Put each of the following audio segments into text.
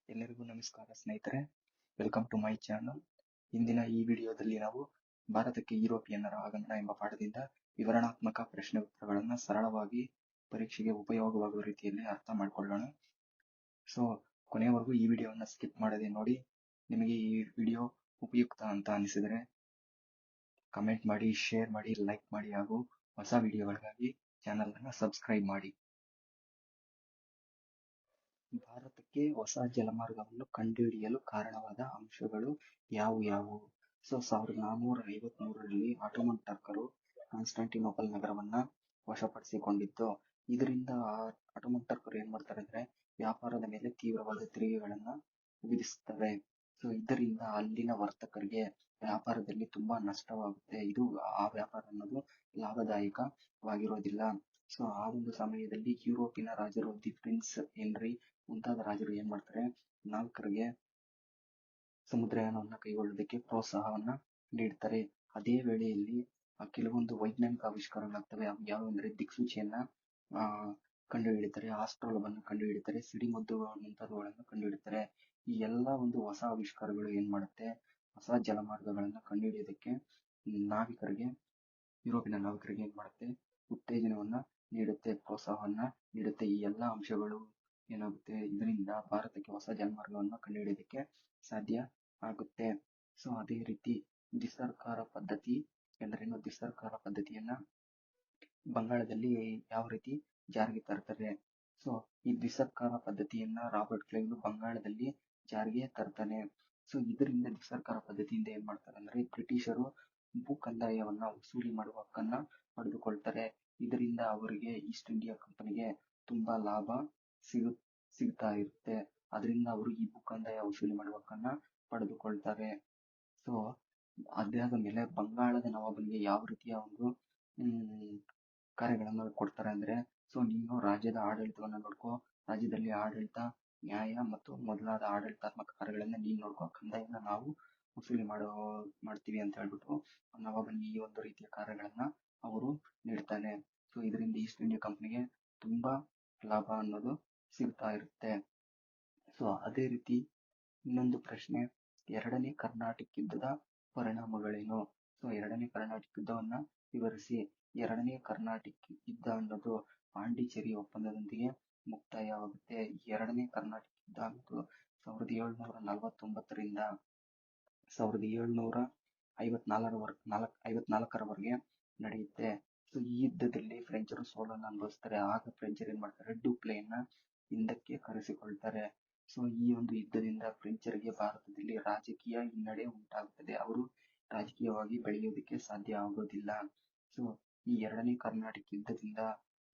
ಎಲ್ಲರಿಗೂ ನಮಸ್ಕಾರ ಸ್ನೇಹಿತರೆ, ವೆಲ್ಕಮ್ ಟು ಮೈ ಚಾನಲ್. ಇಂದಿನ ಈ ವಿಡಿಯೋದಲ್ಲಿ ನಾವು ಭಾರತಕ್ಕೆ ಯುರೋಪಿಯನ್ನರ ಆಗಮನ ಎಂಬ ಪಾಠದಿಂದ ವಿವರಣಾತ್ಮಕ ಪ್ರಶ್ನೆ ಉತ್ತರಗಳನ್ನು ಸರಳವಾಗಿ ಪರೀಕ್ಷೆಗೆ ಉಪಯೋಗವಾಗುವ ರೀತಿಯಲ್ಲಿ ಅರ್ಥ ಮಾಡಿಕೊಳ್ಳೋಣ. ಸೊ ಕೊನೆಯವರೆಗೂ ಈ ವಿಡಿಯೋವನ್ನು ಸ್ಕಿಪ್ ಮಾಡದೆ ನೋಡಿ. ನಿಮಗೆ ಈ ವಿಡಿಯೋ ಉಪಯುಕ್ತ ಅಂತ ಅನಿಸಿದರೆ ಕಮೆಂಟ್ ಮಾಡಿ, ಶೇರ್ ಮಾಡಿ, ಲೈಕ್ ಮಾಡಿ ಹಾಗೂ ಹೊಸ ವಿಡಿಯೋಗಳಿಗಾಗಿ ಚಾನಲ್ ಅನ್ನು ಸಬ್ಸ್ಕ್ರೈಬ್ ಮಾಡಿ. ಭಾರತಕ್ಕೆ ಹೊಸ ಜಲಮಾರ್ಗವನ್ನು ಕಂಡುಹಿಡಿಯಲು ಕಾರಣವಾದ ಅಂಶಗಳು ಯಾವುವು? 1453ರಲ್ಲಿ ಆಟೋಮನ್ ಟರ್ಕರು ಕಾನ್ಸ್ಟಾಂಟಿನೋಪಲ್ ನಗರವನ್ನ ವಶಪಡಿಸಿಕೊಂಡಿದ್ದು. ಇದರಿಂದ ಆಟೋಮನ್ ಟರ್ಕರು ಏನ್ ಮಾಡ್ತಾರೆ ಅಂದ್ರೆ ವ್ಯಾಪಾರದ ಮೇಲೆ ತೀವ್ರವಾದ ತೆರಿಗೆಗಳನ್ನ ವಿಧಿಸುತ್ತವೆ. ಇದರಿಂದ ಅಲ್ಲಿನ ವರ್ತಕರಿಗೆ ವ್ಯಾಪಾರದಲ್ಲಿ ತುಂಬಾ ನಷ್ಟವಾಗುತ್ತೆ. ಇದು ಆ ವ್ಯಾಪಾರ ಅನ್ನೋದು ಲಾಭದಾಯಕವಾಗಿರೋದಿಲ್ಲ. ಆ ಒಂದು ಸಮಯದಲ್ಲಿ ಯುರೋಪಿನ ರಾಜರು ದಿ ಪ್ರಿನ್ಸ್ ಹೆನ್ರಿ ಮುಂತಾದ ರಾಜರು ಏನ್ ಮಾಡ್ತಾರೆ, ನಾವಿಕರಿಗೆ ಸಮುದ್ರಯಾನವನ್ನ ಕೈಗೊಳ್ಳುವುದಕ್ಕೆ ಪ್ರೋತ್ಸಾಹವನ್ನ ನೀಡ್ತಾರೆ. ಅದೇ ವೇಳೆಯಲ್ಲಿ ಕೆಲವೊಂದು ವೈಜ್ಞಾನಿಕ ಆವಿಷ್ಕಾರಗಳಾಗ್ತವೆ. ಅವು ಯಾವಂದ್ರೆ ದಿಕ್ಸೂಚಿಯನ್ನ ಕಂಡುಹಿಡಿತಾರೆ, ಆಸ್ಟ್ರೋಲಬನ್ನು ಕಂಡುಹಿಡಿತಾರೆ, ಸಿಡಿಮದ್ದುಗಳು ಮುಂತಾದವುಗಳನ್ನು ಕಂಡುಹಿಡಿತಾರೆ. ಈ ಎಲ್ಲ ಒಂದು ಹೊಸ ಆವಿಷ್ಕಾರಗಳು ಏನ್ ಮಾಡುತ್ತೆ, ಹೊಸ ಜಲಮಾರ್ಗಗಳನ್ನ ಕಂಡುಹಿಡಿಯೋದಕ್ಕೆ ಯುರೋಪಿನ ನಾವಿಕರಿಗೆ ಏನ್ ಮಾಡುತ್ತೆ, ಉತ್ತೇಜನವನ್ನ ನೀಡುತ್ತೆ, ಪ್ರೋತ್ಸಾಹವನ್ನ ನೀಡುತ್ತೆ. ಈ ಎಲ್ಲಾ ಅಂಶಗಳು ಏನಾಗುತ್ತೆ, ಇದರಿಂದ ಭಾರತಕ್ಕೆ ಹೊಸ ಜಲಮಾರ್ಗವನ್ನು ಕಂಡುಹಿಡಿಯೋದಕ್ಕೆ ಸಾಧ್ಯ ಆಗುತ್ತೆ. ಅದೇ ರೀತಿ ದ್ವಿಸರ್ಕಾರ ಪದ್ಧತಿ ಎಂದರೇನು? ದ್ವಿಸರ್ಕಾರ ಪದ್ಧತಿಯನ್ನ ಬಂಗಾಳದಲ್ಲಿ ಯಾವ ರೀತಿ ಜಾರಿಗೆ ತರ್ತಾರೆ? ಈ ದ್ವಿಸರ್ಕಾರ ಪದ್ಧತಿಯನ್ನ ರಾಬರ್ಟ್ ಕ್ಲೈವ್ ಬಂಗಾಳದಲ್ಲಿ ಜಾರಿಗೆ ತರ್ತಾನೆ. ಇದರಿಂದ ದ್ವಿಸರ್ಕಾರ ಪದ್ಧತಿಯಿಂದ ಏನ್ ಮಾಡ್ತಾರೆ ಅಂದ್ರೆ ಬ್ರಿಟಿಷರು ಭೂ ಕಂದಾಯವನ್ನ ವಸೂಲಿ ಮಾಡುವ ಹಕ್ಕನ್ನ ಪಡೆದುಕೊಳ್ತಾರೆ. ಇದರಿಂದ ಅವರಿಗೆ ಈಸ್ಟ್ ಇಂಡಿಯಾ ಕಂಪನಿಗೆ ತುಂಬಾ ಲಾಭ ಸಿಗ್ತಾ ಇರುತ್ತೆ. ಅದರಿಂದ ಅವರು ಈ ಭೂ ಕಂದಾಯ ವಸೂಲಿ ಮಾಡುವ ಹಕ್ಕನ್ನ ಪಡೆದುಕೊಳ್ತಾರೆ. ಅದಾದ ಮೇಲೆ ಬಂಗಾಳದ ನವಾಬನಿಗೆ ಯಾವ ರೀತಿಯ ಒಂದು ಕಾರ್ಯಗಳನ್ನ ಕೊಡ್ತಾರೆ ಅಂದ್ರೆ, ನೀನು ರಾಜ್ಯದ ಆಡಳಿತವನ್ನ ನೋಡ್ಕೋ, ರಾಜ್ಯದಲ್ಲಿ ಆಡಳಿತ, ನ್ಯಾಯ ಮತ್ತು ಮೊದಲಾದ ಆಡಳಿತಾತ್ಮಕ ಕಾರ್ಯಗಳನ್ನ ನೀನ್ ನೋಡ್ಕೋ, ಕಂದಾಯವನ್ನ ನಾವು ವಸೂಲಿ ಮಾಡ್ತೀವಿ ಅಂತ ಹೇಳ್ಬಿಟ್ಟು ನವಾಬನಿಗೆ ಈ ಒಂದು ರೀತಿಯ ಕಾರ್ಯಗಳನ್ನ ಅವರು ನೀಡ್ತಾನೆ. ಇದರಿಂದ ಈಸ್ಟ್ ಇಂಡಿಯಾ ಕಂಪನಿಗೆ ತುಂಬಾ ಲಾಭ ಅನ್ನೋದು ಸಿಗ್ತಾ ಇರುತ್ತೆ. ಅದೇ ರೀತಿ ಇನ್ನೊಂದು ಪ್ರಶ್ನೆ, ಎರಡನೇ ಕರ್ನಾಟಿಕ್ ಯುದ್ಧದ ಪರಿಣಾಮಗಳೇನು? ಎರಡನೇ ಕರ್ನಾಟಿಕ್ ಯುದ್ಧವನ್ನ ವಿವರಿಸಿ. ಎರಡನೇ ಕರ್ನಾಟಿಕ್ ಯುದ್ಧ ಅನ್ನೋದು ಪಾಂಡಿಚೇರಿ ಒಪ್ಪಂದದೊಂದಿಗೆ ಮುಕ್ತಾಯವಾಗುತ್ತೆ. ಎರಡನೇ ಕರ್ನಾಟಿಕ್ ಯುದ್ಧ ಅನ್ನೋದು 1749ರಿಂದ 1754ರವರೆಗೆ ನಡೆಯುತ್ತೆ. ಈ ಯುದ್ಧದಲ್ಲಿ ಫ್ರೆಂಚರು ಸೋಲನ್ನು ಅನುಭವಿಸ್ತಾರೆ. ಆಗ ಫ್ರೆಂಚರು ಏನ್ ಮಾಡ್ತಾರೆ, ಡುಪ್ಲೆಯನ್ನ ಹಿಂದಕ್ಕೆ ಕರೆಸಿಕೊಳ್ತಾರೆ. ಈ ಒಂದು ಯುದ್ಧದಿಂದ ಫ್ರೆಂಚರಿಗೆ ಭಾರತದಲ್ಲಿ ರಾಜಕೀಯ ಹಿನ್ನಡೆ ಉಂಟಾಗುತ್ತದೆ. ಅವರು ರಾಜಕೀಯವಾಗಿ ಬೆಳೆಯುವುದಕ್ಕೆ ಸಾಧ್ಯ ಆಗೋದಿಲ್ಲ. ಈ ಎರಡನೇ ಕರ್ನಾಟಿಕ್ ಯುದ್ಧದಿಂದ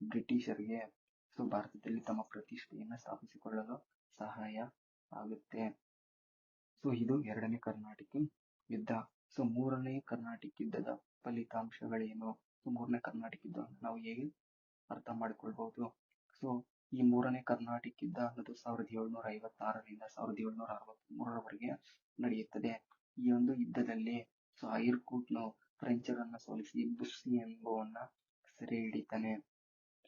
ಬ್ರಿಟಿಷರಿಗೆ ಭಾರತದಲ್ಲಿ ತಮ್ಮ ಪ್ರತಿಷ್ಠೆಯನ್ನ ಸ್ಥಾಪಿಸಿಕೊಳ್ಳಲು ಸಹಾಯ ಆಗುತ್ತೆ. ಇದು ಎರಡನೇ ಕರ್ನಾಟಿಕ್ ಯುದ್ಧ. ಮೂರನೇ ಕರ್ನಾಟಿಕ್ ಯುದ್ಧದ ಫಲಿತಾಂಶಗಳೇನು? ಮೂರನೇ ಕರ್ನಾಟಿಕ್ ಯುದ್ಧವನ್ನು ನಾವು ಹೇಗೆ ಅರ್ಥ ಮಾಡಿಕೊಳ್ಬಹುದು? ಈ ಮೂರನೇ ಕರ್ನಾಟಿಕ್ ಯುದ್ಧ ಅನ್ನೋದು 1756ರಿಂದ 1763ರವರೆಗೆ ನಡೆಯುತ್ತದೆ. ಈ ಒಂದು ಯುದ್ಧದಲ್ಲಿ ಐರ್ಕೂಟ್ನು ಫ್ರೆಂಚರನ್ನ ಸೋಲಿಸಿ ಬುಸ್ಸಿ ಎಂಬುವನ್ನ ಸೆರೆ ಹಿಡಿತಾನೆ.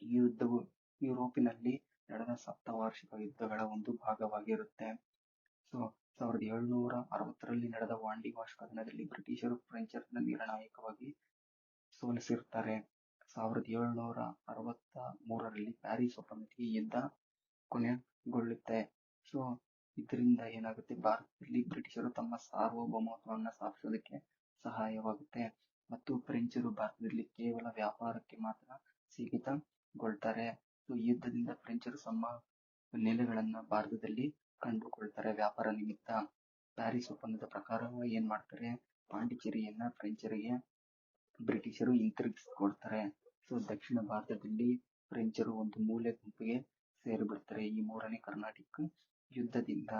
ಈ ಯುದ್ಧವು ಯುರೋಪಿನಲ್ಲಿ ನಡೆದ ಸಪ್ತವಾರ್ಷಿಕ ಯುದ್ಧಗಳ ಒಂದು ಭಾಗವಾಗಿರುತ್ತೆ. 1760ರಲ್ಲಿ ನಡೆದ ವಾಂಡಿವಾಶ್ ಕದನದಲ್ಲಿ ಬ್ರಿಟಿಷರು ಫ್ರೆಂಚರನ್ನ ನಿರ್ಣಾಯಕವಾಗಿ ಸೋಲಿಸಿರ್ತಾರೆ. 1763ರಲ್ಲಿ ಪ್ಯಾರಿಸ್ ಒಪ್ಪಂದಕ್ಕೆ ಯುದ್ಧ ಕೊನೆಗೊಳ್ಳುತ್ತೆ. ಇದರಿಂದ ಏನಾಗುತ್ತೆ, ಭಾರತದಲ್ಲಿ ಬ್ರಿಟಿಷರು ತಮ್ಮ ಸಾರ್ವಭೌಮತ್ವವನ್ನು ಸ್ಥಾಪಿಸೋದಕ್ಕೆ ಸಹಾಯವಾಗುತ್ತೆ ಮತ್ತು ಫ್ರೆಂಚರು ಭಾರತದಲ್ಲಿ ಕೇವಲ ವ್ಯಾಪಾರಕ್ಕೆ ಮಾತ್ರ ಸೀಮಿತಗೊಳ್ತಾರೆ. ಈ ಯುದ್ಧದಿಂದ ಫ್ರೆಂಚರು ತಮ್ಮ ನೆಲೆಗಳನ್ನ ಭಾರತದಲ್ಲಿ ಕಂಡುಕೊಳ್ತಾರೆ ವ್ಯಾಪಾರ ನಿಮಿತ್ತ. ಪ್ಯಾರಿಸ್ ಒಪ್ಪಂದದ ಪ್ರಕಾರ ಏನ್ ಮಾಡ್ತಾರೆ, ಪಾಂಡಿಚೇರಿಯನ್ನ ಫ್ರೆಂಚರಿಗೆ ಬ್ರಿಟಿಷರು ಹಿಂತಿರುಗಿಸಿಕೊಡ್ತಾರೆ. ದಕ್ಷಿಣ ಭಾರತದಲ್ಲಿ ಫ್ರೆಂಚರು ಒಂದು ಮೂಲೆ ಗುಂಪಿಗೆ ಸೇರಿಬಿಡ್ತಾರೆ ಈ ಮೂರನೇ ಕರ್ನಾಟಿಕ್ ಯುದ್ಧದಿಂದ.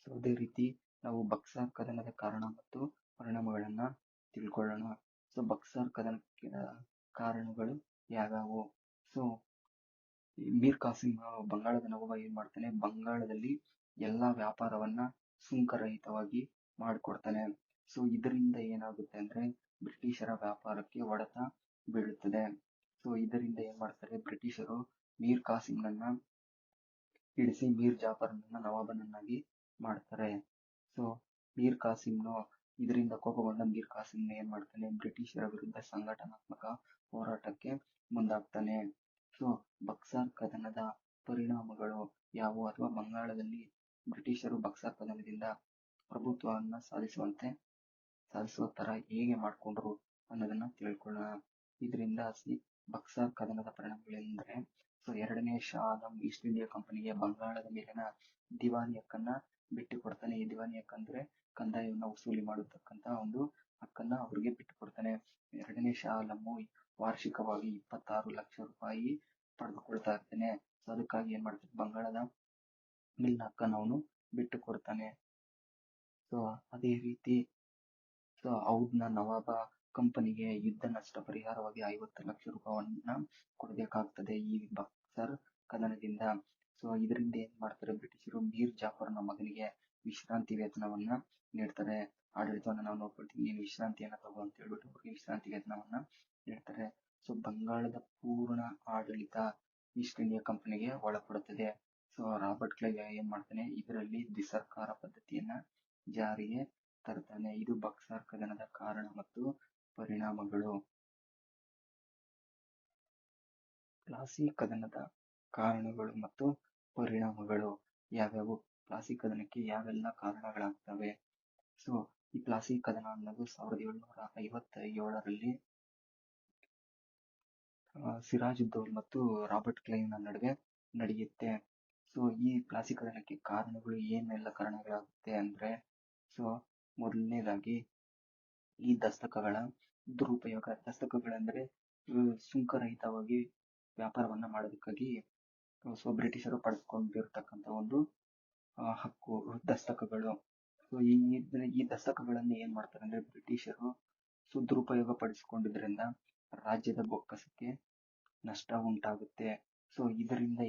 ಅದೇ ರೀತಿ ನಾವು ಬಕ್ಸರ್ ಕದನದ ಕಾರಣ ಮತ್ತು ಪರಿಣಾಮಗಳನ್ನ ತಿಳ್ಕೊಳ್ಳೋಣ. ಬಕ್ಸರ್ ಕದನಕ್ಕೆ ಕಾರಣಗಳು ಯಾವ್ಯಾವು? ಮೀರ್ ಕಾಸಿಂ ಬಂಗಾಳದ ನವಾಬ ಏನ್ ಮಾಡ್ತಾನೆ, ಬಂಗಾಳದಲ್ಲಿ ಎಲ್ಲಾ ವ್ಯಾಪಾರವನ್ನ ಸುಂಕರಹಿತವಾಗಿ ಮಾಡಿಕೊಡ್ತಾನೆ. ಇದರಿಂದ ಏನಾಗುತ್ತೆ ಅಂದ್ರೆ ಬ್ರಿಟಿಷರ ವ್ಯಾಪಾರಕ್ಕೆ ಹೊಡೆತ ಬೀಳುತ್ತದೆ. ಇದರಿಂದ ಏನ್ ಮಾಡ್ತಾರೆ, ಬ್ರಿಟಿಷರು ಮೀರ್ ಕಾಸಿಂನನ್ನ ಇಳಿಸಿ ಮೀರ್ ಜಾಫರ್ನನ್ನ ನವಾಬನನ್ನಾಗಿ ಮಾಡ್ತಾರೆ. ಸೊ ಮೀರ್ ಕಾಸಿಂನು ಇದರಿಂದ ಕೋಪಗೊಂಡ ಮೀರ್ ಕಾಸಿಂ ಏನ್ ಮಾಡ್ತಾನೆ, ಬ್ರಿಟಿಷರ ವಿರುದ್ಧ ಸಂಘಟನಾತ್ಮಕ ಹೋರಾಟಕ್ಕೆ ಮುಂದಾಗ್ತಾನೆ. ಸೊ ಬಕ್ಸರ್ ಕದನದ ಪರಿಣಾಮಗಳು ಯಾವುವು, ಅಥವಾ ಬಂಗಾಳದಲ್ಲಿ ಬ್ರಿಟಿಷರು ಬಕ್ಸರ್ ಕದನದಿಂದ ಪ್ರಭುತ್ವವನ್ನ ಸಾಧಿಸುವ ತರ ಹೇಗೆ ಮಾಡ್ಕೊಂಡ್ರು ಅನ್ನೋದನ್ನ ತಿಳ್ಕೊಳ್ಳೋಣ. ಇದರಿಂದ ಬಕ್ಸರ್ ಕದನದ ಪರಿಣಾಮಗಳೆಂದ್ರೆ, ಸೊ ಎರಡನೇ ಶಾ ಆಲಂ ಈಸ್ಟ್ ಇಂಡಿಯಾ ಕಂಪನಿಗೆ ಬಂಗಾಳದ ಮೇಲಿನ ದಿವಾನಿ ಹಕ್ಕನ್ನ ಬಿಟ್ಟುಕೊಡ್ತಾನೆ. ಈ ದಿವಾನಿ ಹಕ್ಕಂದ್ರೆ ಕಂದಾಯವನ್ನ ವಸೂಲಿ ಮಾಡತಕ್ಕಂತ ಒಂದು ಹಕ್ಕನ್ನ ಅವ್ರಿಗೆ ಬಿಟ್ಟುಕೊಡ್ತಾನೆ. ಎರಡನೇ ಶಾ ಆಲಂ ವಾರ್ಷಿಕವಾಗಿ 26 ಲಕ್ಷ ರೂಪಾಯಿ ಪಡೆದುಕೊಳ್ತಾ ಇರ್ತಾನೆ. ಸೊ ಅದಕ್ಕಾಗಿ ಏನ್ ಮಾಡ್ತಾನೆ, ಬಂಗಾಳದ ಮೇಲಿನ ಹಕ್ಕನ್ನ ಅವನು ಬಿಟ್ಟು ಕೊಡ್ತಾನೆ. ಸೊ ಅದೇ ರೀತಿ ಔಧ್ನ ನವಾಬ ಕಂಪನಿಗೆ ಯುದ್ಧ ನಷ್ಟ ಪರಿಹಾರವಾಗಿ 50 ಲಕ್ಷ ರೂಪಾಯಿಯನ್ನ ಕೊಡಬೇಕಾಗ್ತದೆ ಈ ಬಕ್ಸರ್ ಕದನದಿಂದ. ಸೊ ಇದರಿಂದ ಏನ್ ಮಾಡ್ತಾರೆ ಬ್ರಿಟಿಷರು, ಮೀರ್ ಜಾಫರ್ನ ಮಗನಿಗೆ ವಿಶ್ರಾಂತಿ ವೇತನವನ್ನ ನೀಡ್ತಾರೆ. ಆಡಳಿತವನ್ನ ನಾವು ನೋಡ್ಕೊಳ್ತೀವಿ, ನೀನು ವಿಶ್ರಾಂತಿಯನ್ನ ತಗೋ ಅಂತ ಹೇಳ್ಬಿಟ್ಟು ಅವ್ರಿಗೆ ವಿಶ್ರಾಂತಿ ವೇತನವನ್ನ ನೀಡ್ತಾರೆ. ಸೊ ಬಂಗಾಳದ ಪೂರ್ಣ ಆಡಳಿತ ಈಸ್ಟ್ ಇಂಡಿಯಾ ಕಂಪನಿಗೆ ಒಳಪಡುತ್ತದೆ. ಸೊ ರಾಬರ್ಟ್ ಕ್ಲೈವ್ ಏನ್ ಮಾಡ್ತಾನೆ, ಇದರಲ್ಲಿ ದ್ವಿಸರ್ಕಾರ ಪದ್ಧತಿಯನ್ನ ಜಾರಿಗೆ ತರ್ತಾನೆ. ಇದು ಬಕ್ಸರ್ ಕದನದ ಕಾರಣ ಮತ್ತು ಪರಿಣಾಮಗಳು. ಪ್ಲಾಸಿ ಕದನದ ಕಾರಣಗಳು ಮತ್ತು ಪರಿಣಾಮಗಳು ಯಾವ್ಯಾವು, ಪ್ಲಾಸಿ ಕದನಕ್ಕೆ ಯಾವೆಲ್ಲ ಕಾರಣಗಳಾಗ್ತವೆ. ಸೊ ಈ ಪ್ಲಾಸಿ ಕದನ ಅನ್ನೋದು 1757ರಲ್ಲಿ ಸಿರಾಜುದ್ದೌಲ ಮತ್ತು ರಾಬರ್ಟ್ ಕ್ಲೈವ್ ನ ನಡುವೆ ನಡೆಯುತ್ತೆ. ಸೊ ಈ ಪ್ಲಾಸಿ ಕದನಕ್ಕೆ ಕಾರಣಗಳು ಏನೆಲ್ಲ ಕಾರಣಗಳಾಗುತ್ತೆ ಅಂದ್ರೆ, ಸೊ ಮೊದಲನೇದಾಗಿ ಈ ದಸ್ತಕಗಳ ದುರುಪಯೋಗ. ದಸ್ತಕಗಳಂದ್ರೆ ಸುಂಕರಹಿತವಾಗಿ ವ್ಯಾಪಾರವನ್ನ ಮಾಡೋದಕ್ಕಾಗಿ ಸೊ ಬ್ರಿಟಿಷರು ಪಡೆದುಕೊಂಡಿರ್ತಕ್ಕಂಥ ಒಂದು ಹಕ್ಕು ದಸ್ತಕಗಳು. ಸೊ ಈ ದಸ್ತಕಗಳನ್ನ ಏನ್ ಮಾಡ್ತಾರೆ ಅಂದ್ರೆ ಬ್ರಿಟಿಷರು ದುರುಪಯೋಗ ಪಡಿಸಿಕೊಂಡಿದ್ರಿಂದ ರಾಜ್ಯದ ಬೊಕ್ಕಸಕ್ಕೆ ನಷ್ಟ ಉಂಟಾಗುತ್ತೆ. ಸೊ ಇದರಿಂದ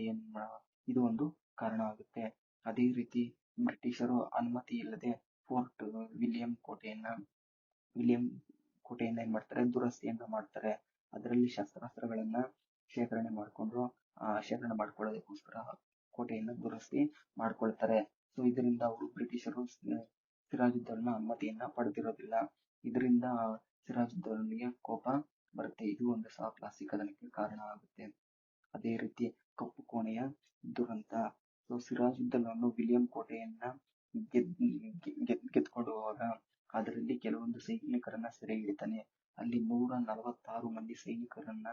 ಇದು ಒಂದು ಕಾರಣ ಆಗುತ್ತೆ. ಅದೇ ರೀತಿ ಬ್ರಿಟಿಷರು ಅನುಮತಿ ಇಲ್ಲದೆ ಫೋರ್ಟ್ ವಿಲಿಯಂ ಕೋಟೆಯನ್ನ ಏನ್ ಮಾಡ್ತಾರೆ, ದುರಸ್ತಿಯನ್ನ ಮಾಡ್ತಾರೆ. ಅದರಲ್ಲಿ ಶಸ್ತ್ರಾಸ್ತ್ರಗಳನ್ನ ಶೇಖರಣೆ ಮಾಡ್ಕೊಳ್ಳೋದಕ್ಕೋಸ್ಕರ ಕೋಟೆಯನ್ನ ದುರಸ್ತಿ ಮಾಡ್ಕೊಳ್ತಾರೆ. ಸೊ ಇದರಿಂದ ಅವರು ಬ್ರಿಟಿಷರು ಸಿರಾಜುದ್ದೌಲನ ಅನುಮತಿಯನ್ನ ಪಡೆದಿರೋದಿಲ್ಲ. ಇದರಿಂದ ಸಿರಾಜುದ್ದೌಲನಿಗೆ ಕೋಪ ಬರುತ್ತೆ. ಇದು ಒಂದು ಸಹ ಪ್ಲಾಸಿ ಕದನಕ್ಕೆ ಕಾರಣ ಆಗುತ್ತೆ. ಅದೇ ರೀತಿ ಕಪ್ಪು ಕೋಣೆಯ ದುರಂತ. ಸೊ ಸಿರಾಜುದ್ದೌಲನು ವಿಲಿಯಂ ಕೋಟೆಯನ್ನ ಗೆದ್ಕೊಂಡು ಹೋಗುವಾಗ ಅದರಲ್ಲಿ ಕೆಲವೊಂದು ಸೈನಿಕರನ್ನ ಸೆರೆ ಹಿಡಿತಾನೆ. ಅಲ್ಲಿ 146 ಮಂದಿ ಸೈನಿಕರನ್ನ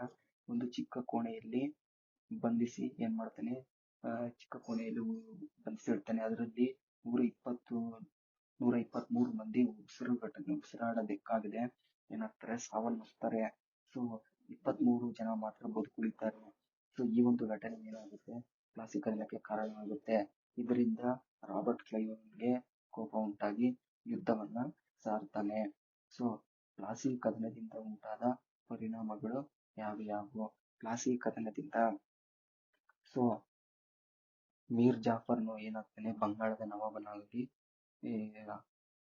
ಒಂದು ಚಿಕ್ಕ ಕೋಣೆಯಲ್ಲಿ ಬಂಧಿಸಿ ಏನ್ ಮಾಡ್ತಾನೆ, ಚಿಕ್ಕ ಕೋಣೆಯಲ್ಲಿ ಬಂಧಿಸಿಡ್ತಾನೆ. ಅದರಲ್ಲಿ 123 ಮಂದಿ ಉಸಿರಾಡೋದಕ್ಕಾಗದೆ ಏನಾಗ್ತಾರೆ, ಸಾವನ್ನಪ್ತಾರೆ. ಸೊ 23 ಜನ ಮಾತ್ರ ಬದುಕುಳಿತಾರೆ. ಸೊ ಈ ಒಂದು ಘಟನೆ ಏನಾಗುತ್ತೆ, ಪ್ಲಾಸಿ ಕದನಕ್ಕೆ ಕಾರಣ ಆಗುತ್ತೆ. ಇದರಿಂದ ರಾಬರ್ಟ್ ಕ್ಲೈವ್ಗೆ ಕೋಪ ಉಂಟಾಗಿ ಯುದ್ಧವನ್ನ ಸಾರ್ತಾನೆ. ಸೊ ಪ್ಲಾಸಿ ಕದನದಿಂದ ಉಂಟಾದ ಪರಿಣಾಮಗಳು ಯಾವ್ಯಾವು. ಪ್ಲಾಸಿ ಕದನದಿಂದ ಸೊ ಮೀರ್ ಜಾಫರ್ನು ಏನಾಗ್ತಾನೆ, ಬಂಗಾಳದ ನವಾಬನಾಗಿ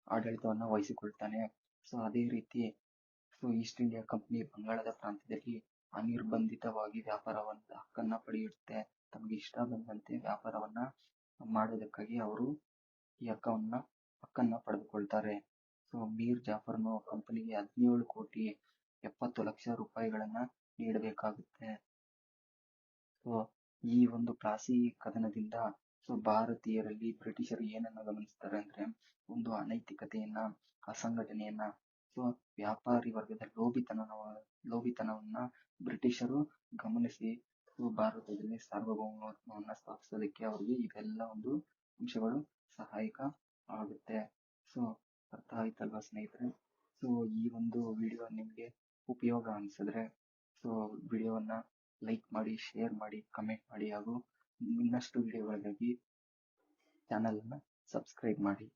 ಆಡಳಿತವನ್ನ ವಹಿಸಿಕೊಳ್ತಾನೆ. ಸೊ ಅದೇ ರೀತಿ ಈಸ್ಟ್ ಇಂಡಿಯಾ ಕಂಪನಿ ಬಂಗಾಳದ ಪ್ರಾಂತ್ಯದಲ್ಲಿ ಅನಿರ್ಬಂಧಿತವಾಗಿ ವ್ಯಾಪಾರವನ್ನ ಹಕ್ಕನ್ನ ಪಡೆಯುತ್ತೆ. ತಮಗೆ ಇಷ್ಟ ಬಂದಂತೆ ವ್ಯಾಪಾರವನ್ನ ಮಾಡೋದಕ್ಕಾಗಿ ಅವರು ಈ ಹಕ್ಕನ್ನ ಪಡೆದುಕೊಳ್ತಾರೆ. ಸೊ ಮೀರ್ ಜಾಫರ್ನು ಕಂಪನಿಗೆ 17 ಕೋಟಿ 70 ಲಕ್ಷ ರೂಪಾಯಿಗಳನ್ನ ನೀಡಬೇಕಾಗುತ್ತೆ. ಸೊ ಈ ಒಂದು ಪ್ಲಾಸಿ ಕದನದಿಂದ ಭಾರತೀಯರಲ್ಲಿ ಬ್ರಿಟಿಷರು ಏನನ್ನ ಗಮನಿಸ್ತಾರೆ ಅಂದ್ರೆ, ಒಂದು ಅನೈತಿಕತೆಯನ್ನ, ಅಸಂಘಟನೆಯನ್ನ, ಸೊ ವ್ಯಾಪಾರಿ ವರ್ಗದ ಲೋಭಿತನವನ್ನ ಬ್ರಿಟಿಷರು ಗಮನಿಸಿ ಭಾರತದಲ್ಲಿ ಸಾರ್ವಭೌಮತ್ವವನ್ನ ಸ್ಥಾಪಿಸೋದಕ್ಕೆ ಅವರಿಗೆ ಇವೆಲ್ಲ ಒಂದು ಅಂಶಗಳು ಸಹಾಯಕ ಆಗುತ್ತೆ. ಸೊ ಅರ್ಥ ಆಯ್ತಲ್ವಾ ಸ್ನೇಹಿತರೆ. ಸೊ ಈ ಒಂದು ವಿಡಿಯೋ ನಿಮ್ಗೆ ಉಪಯೋಗ ಅನ್ಸಿದ್ರೆ ಸೊ ವಿಡಿಯೋವನ್ನ ಲೈಕ್ ಮಾಡಿ, ಶೇರ್ ಮಾಡಿ, ಕಮೆಂಟ್ ಮಾಡಿ, ಹಾಗೂ ಇನ್ನಷ್ಟು ವಿಡಿಯೋಗಳಿಗಾಗಿ ಚಾನಲ್ ಅನ್ನ ಸಬ್ಸ್ಕ್ರೈಬ್ ಮಾಡಿ.